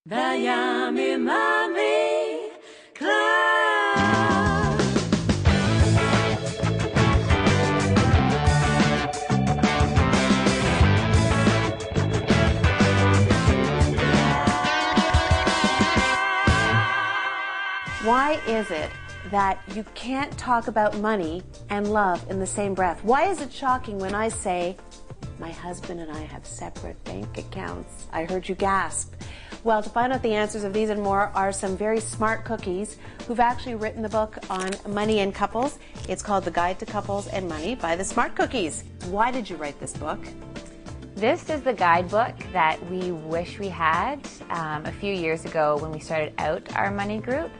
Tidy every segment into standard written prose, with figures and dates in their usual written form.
The Yummy Mummy Club. Why is it that you can't talk about money and love in the same breath? Why is it shocking when I say, my husband and I have separate bank accounts? I heard you gasp. Well, to find out the answers of these and more are some very smart cookies who've actually written the book on money and couples. It's called The Guide to Couples and Money by the Smart Cookies. Why did you write this book? This is the guidebook that we wish we had a few years ago when we started out our money group.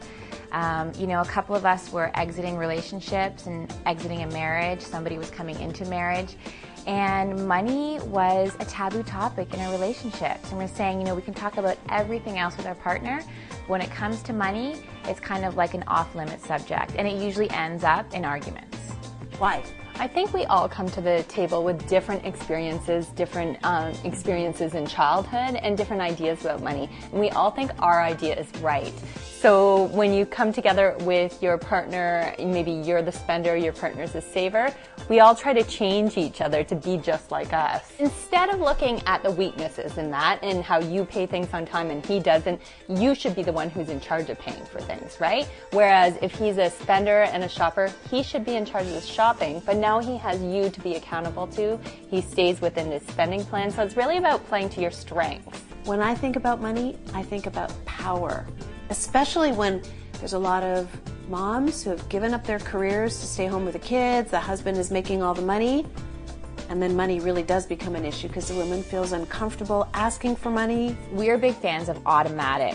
A couple of us were exiting relationships and exiting a marriage. Somebody was coming into marriage. And money was a taboo topic in our relationships. And we're saying, we can talk about everything else with our partner. But when it comes to money, it's kind of like an off-limit subject. And it usually ends up in arguments. Why? I think we all come to the table with different experiences in childhood and different ideas about money. And we all think our idea is right. So when you come together with your partner, maybe you're the spender, your partner's the saver, we all try to change each other to be just like us. Instead of looking at the weaknesses in that and how you pay things on time and he doesn't, you should be the one who's in charge of paying for things, right? Whereas if he's a spender and a shopper, he should be in charge of the shopping, but now he has you to be accountable to. He stays within his spending plan, so it's really about playing to your strengths. When I think about money, I think about power, especially when there's a lot of moms who have given up their careers to stay home with the kids, the husband is making all the money, and then money really does become an issue because the woman feels uncomfortable asking for money. We're big fans of automatic,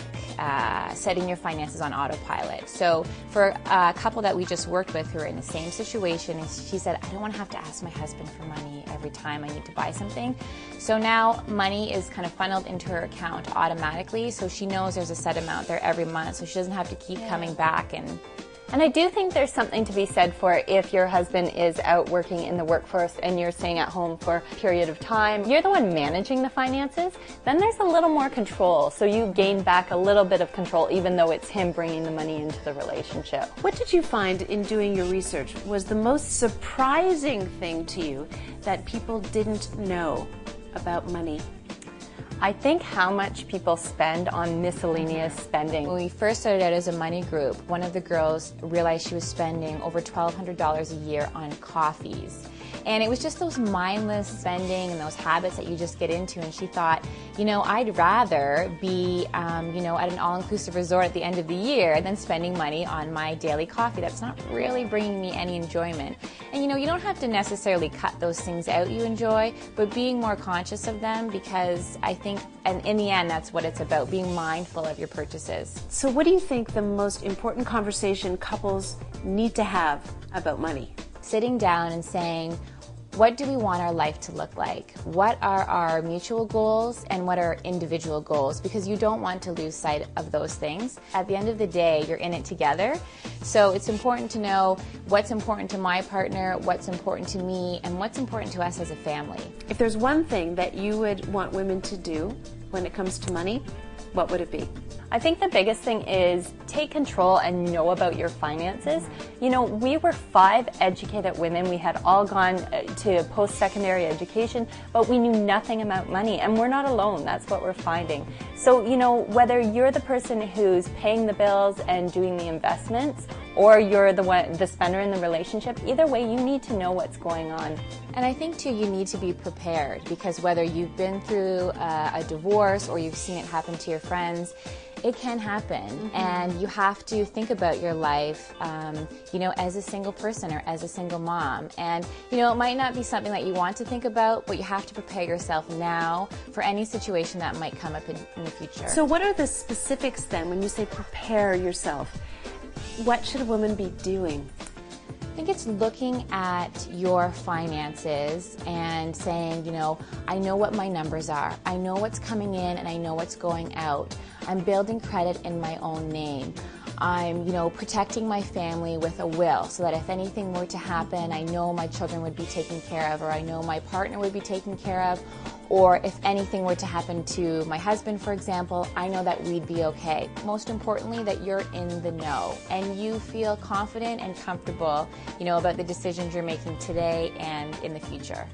setting your finances on autopilot. So for a couple that we just worked with who are in the same situation, and she said, I don't want to have to ask my husband for money every time I need to buy something. So now money is kind of funneled into her account automatically, so she knows there's a set amount there every month, so she doesn't have to keep coming back. And I do think there's something to be said for if your husband is out working in the workforce and you're staying at home for a period of time, you're the one managing the finances, then there's a little more control. So you gain back a little bit of control even though it's him bringing the money into the relationship. What did you find in doing your research was the most surprising thing to you that people didn't know about money? I think how much people spend on miscellaneous spending. When we first started out as a money group, one of the girls realized she was spending over $1,200 a year on coffees. And it was just those mindless spending and those habits that you just get into. And she thought, I'd rather be, at an all-inclusive resort at the end of the year than spending money on my daily coffee. That's not really bringing me any enjoyment. And, you don't have to necessarily cut those things out you enjoy, but being more conscious of them, because I think, and in the end, that's what it's about, being mindful of your purchases. So what do you think the most important conversation couples need to have about money? Sitting down and saying, what do we want our life to look like? What are our mutual goals and what are our individual goals? Because you don't want to lose sight of those things. At the end of the day, you're in it together. So it's important to know what's important to my partner, what's important to me, and what's important to us as a family. If there's one thing that you would want women to do when it comes to money, what would it be? I think the biggest thing is take control and know about your finances. We were 5 educated women. We had all gone to post-secondary education, but we knew nothing about money, and we're not alone. That's what we're finding. So, whether you're the person who's paying the bills and doing the investments, or you're the spender in the relationship, either way, you need to know what's going on. And I think, too, you need to be prepared, because whether you've been through a divorce or you've seen it happen to your friends, it can happen, and you have to think about your life, as a single person or as a single mom. And, it might not be something that you want to think about, but you have to prepare yourself now for any situation that might come up in the future. So what are the specifics then when you say prepare yourself? What should a woman be doing? I think it's looking at your finances and saying, I know what my numbers are. I know what's coming in and I know what's going out. I'm building credit in my own name. I'm, protecting my family with a will so that if anything were to happen, I know my children would be taken care of, or I know my partner would be taken care of, or if anything were to happen to my husband, for example, I know that we'd be okay. Most importantly, that you're in the know and you feel confident and comfortable, about the decisions you're making today and in the future.